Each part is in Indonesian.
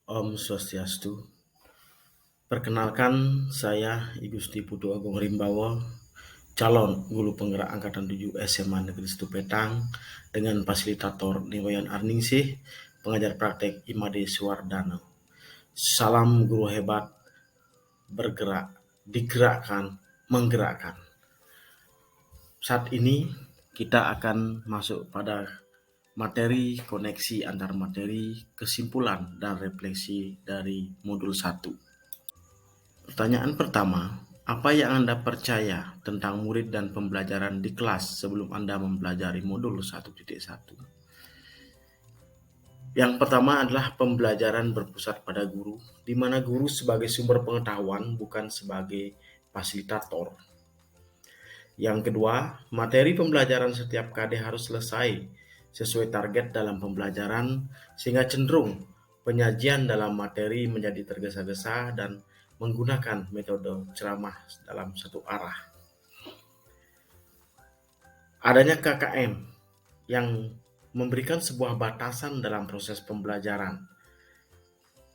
Om Swastiastu. Perkenalkan, saya I Gusti Putu Agung Rimbawo, calon guru penggerak Angkatan 7 SMA Negeri Situpetang dengan fasilitator Niwayan Arningsih, pengajar praktek Imade Suwardana. Salam guru hebat, bergerak, digerakkan, menggerakkan. Saat ini kita akan masuk pada materi koneksi antar materi, kesimpulan dan refleksi dari modul 1. Pertanyaan pertama, apa yang Anda percaya tentang murid dan pembelajaran di kelas sebelum Anda mempelajari modul 1.1? Yang pertama adalah pembelajaran berpusat pada guru, di mana guru sebagai sumber pengetahuan bukan sebagai fasilitator. Yang kedua, materi pembelajaran setiap KD harus selesai sesuai target dalam pembelajaran, sehingga cenderung penyajian dalam materi menjadi tergesa-gesa dan menggunakan metode ceramah dalam satu arah. Adanya KKM yang memberikan sebuah batasan dalam proses pembelajaran,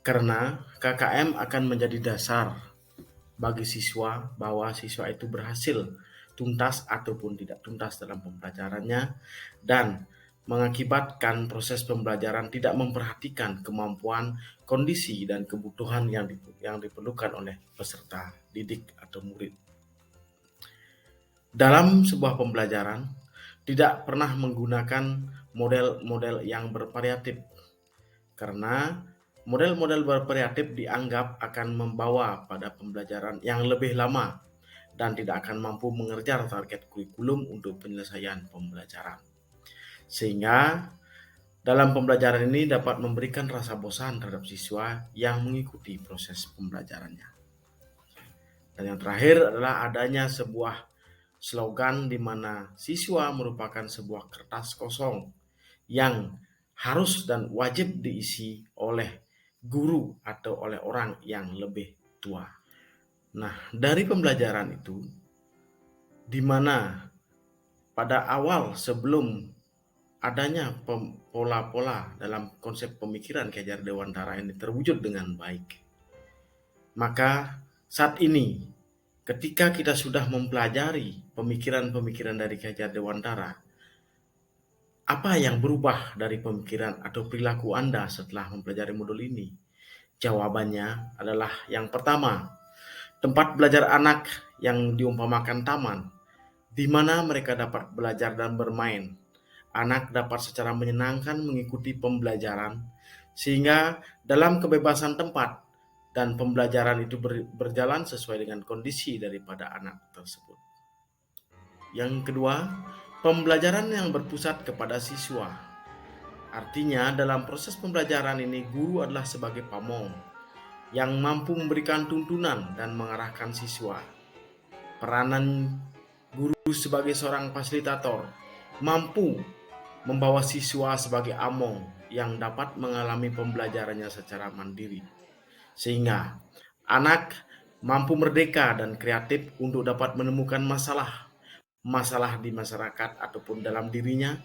karena KKM akan menjadi dasar bagi siswa bahwa siswa itu berhasil tuntas ataupun tidak tuntas dalam pembelajarannya, dan mengakibatkan proses pembelajaran tidak memperhatikan kemampuan, kondisi, dan kebutuhan yang diperlukan oleh peserta didik atau murid. Dalam sebuah pembelajaran, tidak pernah menggunakan model-model yang bervariatif, karena model-model bervariatif dianggap akan membawa pada pembelajaran yang lebih lama dan tidak akan mampu mengejar target kurikulum untuk penyelesaian pembelajaran. Sehingga dalam pembelajaran ini dapat memberikan rasa bosan terhadap siswa yang mengikuti proses pembelajarannya. Dan yang terakhir adalah adanya sebuah slogan di mana siswa merupakan sebuah kertas kosong yang harus dan wajib diisi oleh guru atau oleh orang yang lebih tua. Nah, dari pembelajaran itu, di mana pada awal sebelum adanya pola-pola dalam konsep pemikiran Ki Hajar Dewantara ini terwujud dengan baik, maka saat ini ketika kita sudah mempelajari pemikiran-pemikiran dari Ki Hajar Dewantara, apa yang berubah dari pemikiran atau perilaku Anda setelah mempelajari modul ini? Jawabannya adalah yang pertama, tempat belajar anak yang diumpamakan taman, di mana mereka dapat belajar dan bermain. Anak dapat secara menyenangkan mengikuti pembelajaran, sehingga dalam kebebasan tempat dan pembelajaran itu berjalan sesuai dengan kondisi daripada anak tersebut. Yang kedua, pembelajaran yang berpusat kepada siswa. Artinya dalam proses pembelajaran ini guru adalah sebagai pamong yang mampu memberikan tuntunan dan mengarahkan siswa. Peranan guru sebagai seorang fasilitator mampu membawa siswa sebagai among yang dapat mengalami pembelajarannya secara mandiri, sehingga anak mampu merdeka dan kreatif untuk dapat menemukan masalah di masyarakat ataupun dalam dirinya,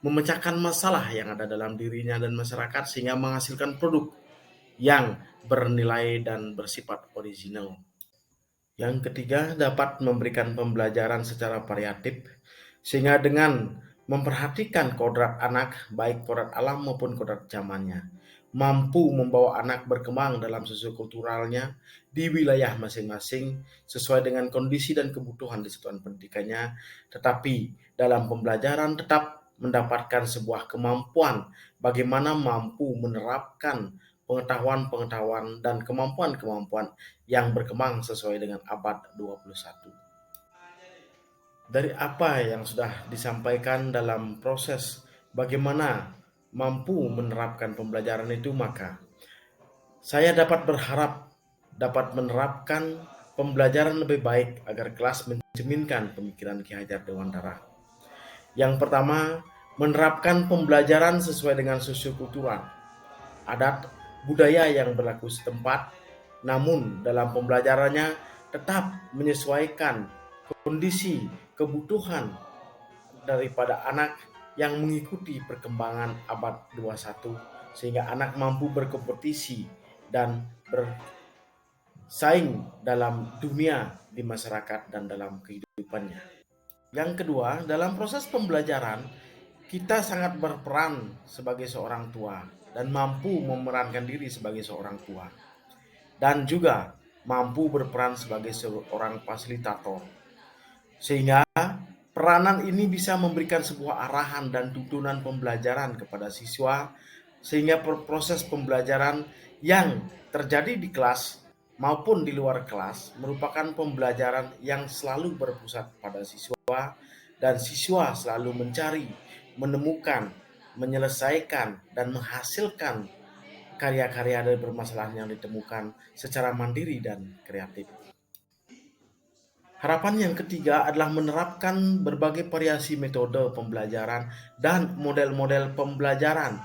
memecahkan masalah yang ada dalam dirinya dan masyarakat sehingga menghasilkan produk yang bernilai dan bersifat original. Yang ketiga, dapat memberikan pembelajaran secara variatif, sehingga dengan memperhatikan kodrat anak, baik kodrat alam maupun kodrat zamannya, mampu membawa anak berkembang dalam sosiokulturalnya di wilayah masing-masing sesuai dengan kondisi dan kebutuhan di satuan pendidikannya, tetapi dalam pembelajaran tetap mendapatkan sebuah kemampuan bagaimana mampu menerapkan pengetahuan-pengetahuan dan kemampuan-kemampuan yang berkembang sesuai dengan abad 21. Dari apa yang sudah disampaikan dalam proses bagaimana mampu menerapkan pembelajaran itu, maka saya dapat berharap dapat menerapkan pembelajaran lebih baik agar kelas mencerminkan pemikiran Ki Hajar Dewantara. Yang pertama, menerapkan pembelajaran sesuai dengan sosiokultural, adat, budaya yang berlaku setempat, namun dalam pembelajarannya tetap menyesuaikan kondisi, kebutuhan daripada anak yang mengikuti perkembangan abad 21, sehingga anak mampu berkompetisi dan bersaing dalam dunia di masyarakat dan dalam kehidupannya. Yang kedua, dalam proses pembelajaran, kita sangat berperan sebagai seorang tua dan mampu memerankan diri sebagai seorang tua, dan juga mampu berperan sebagai seorang fasilitator, sehingga peranan ini bisa memberikan sebuah arahan dan tuntunan pembelajaran kepada siswa, sehingga proses pembelajaran yang terjadi di kelas maupun di luar kelas merupakan pembelajaran yang selalu berpusat pada siswa, dan siswa selalu mencari, menemukan, menyelesaikan, dan menghasilkan karya-karya dari permasalahan yang ditemukan secara mandiri dan kreatif. Harapan yang ketiga adalah menerapkan berbagai variasi metode pembelajaran dan model-model pembelajaran,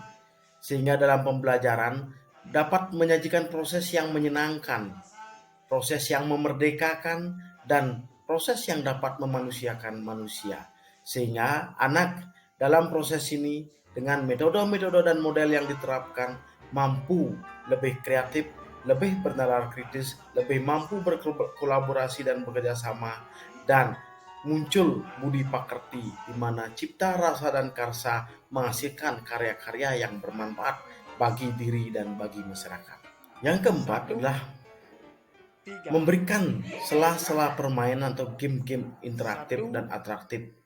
sehingga dalam pembelajaran dapat menyajikan proses yang menyenangkan, proses yang memerdekakan, dan proses yang dapat memanusiakan manusia. Sehingga anak dalam proses ini dengan metode-metode dan model yang diterapkan mampu lebih kreatif, lebih bernalar kritis, lebih mampu berkolaborasi dan bekerja sama, dan muncul budi pakerti di mana cipta rasa dan karsa menghasilkan karya-karya yang bermanfaat bagi diri dan bagi masyarakat. Yang keempat adalah memberikan sela-sela permainan atau game-game interaktif dan atraktif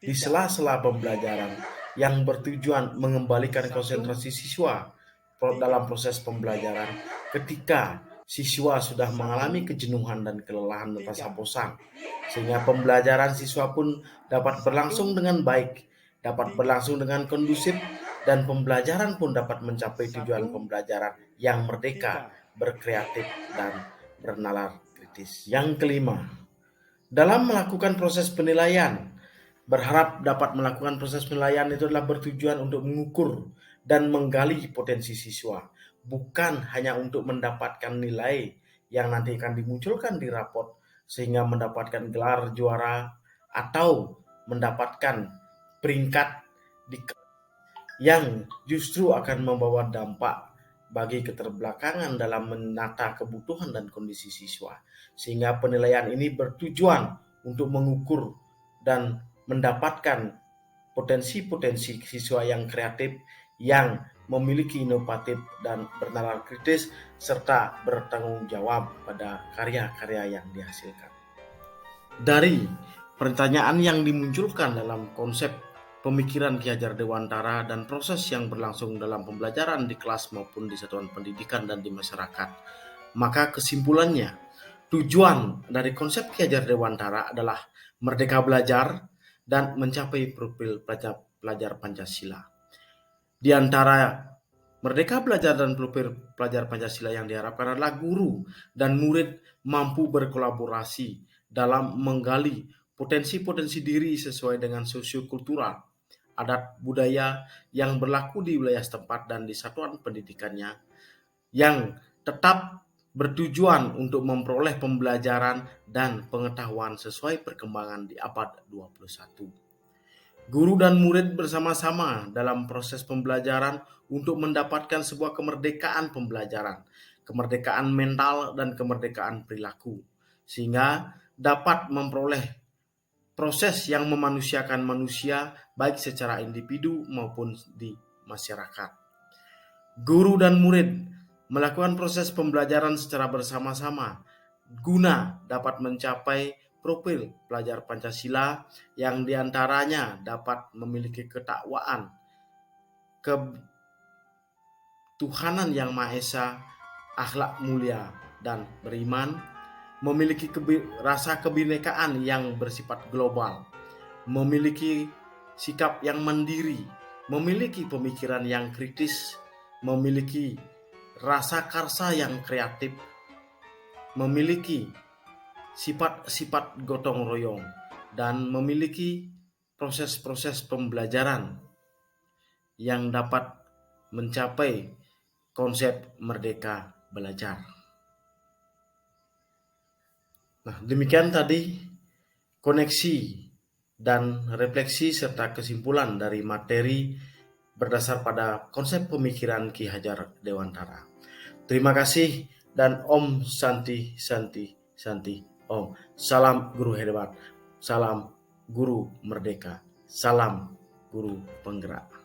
di sela-sela pembelajaran yang bertujuan mengembalikan konsentrasi siswa dalam proses pembelajaran ketika siswa sudah mengalami kejenuhan dan kelelahan dan rasa bosan, sehingga pembelajaran siswa pun dapat berlangsung dengan baik, dapat berlangsung dengan kondusif, dan pembelajaran pun dapat mencapai tujuan pembelajaran yang merdeka, berkreatif, dan bernalar kritis. Yang kelima, dalam melakukan proses penilaian, berharap dapat melakukan proses penilaian itu adalah bertujuan untuk mengukur dan menggali potensi siswa, bukan hanya untuk mendapatkan nilai yang nanti akan dimunculkan di raport sehingga mendapatkan gelar juara atau mendapatkan peringkat yang justru akan membawa dampak bagi keterbelakangan dalam menata kebutuhan dan kondisi siswa. Sehingga penilaian ini bertujuan untuk mengukur dan mendapatkan potensi-potensi siswa yang kreatif, yang memiliki inovatif dan bernalar kritis, serta bertanggung jawab pada karya-karya yang dihasilkan. Dari pertanyaan yang dimunculkan dalam konsep pemikiran Ki Hajar Dewantara dan proses yang berlangsung dalam pembelajaran di kelas maupun di satuan pendidikan dan di masyarakat, maka kesimpulannya, tujuan dari konsep Ki Hajar Dewantara adalah merdeka belajar dan mencapai profil pelajar Pancasila. Di antara merdeka belajar dan profil pelajar Pancasila yang diharapkan adalah guru dan murid mampu berkolaborasi dalam menggali potensi-potensi diri sesuai dengan sosiokultural, adat budaya yang berlaku di wilayah setempat dan di satuan pendidikannya, yang tetap bertujuan untuk memperoleh pembelajaran dan pengetahuan sesuai perkembangan di abad 21. Guru dan murid bersama-sama dalam proses pembelajaran untuk mendapatkan sebuah kemerdekaan pembelajaran, kemerdekaan mental dan kemerdekaan perilaku, sehingga dapat memperoleh proses yang memanusiakan manusia baik secara individu maupun di masyarakat. Guru dan murid melakukan proses pembelajaran secara bersama-sama guna dapat mencapai profil pelajar Pancasila yang diantaranya dapat memiliki ketakwaan, ketuhanan yang Maha Esa, akhlak mulia dan beriman, memiliki rasa kebinekaan yang bersifat global, memiliki sikap yang mandiri, memiliki pemikiran yang kritis, memiliki rasa karsa yang kreatif, memiliki sifat-sifat gotong royong, dan memiliki proses-proses pembelajaran yang dapat mencapai konsep merdeka belajar. Nah, demikian tadi koneksi dan refleksi serta kesimpulan dari materi berdasar pada konsep pemikiran Ki Hajar Dewantara. Terima kasih dan Om Santi Santi Santi Om. Salam guru hebat. Salam guru merdeka. Salam guru penggerak.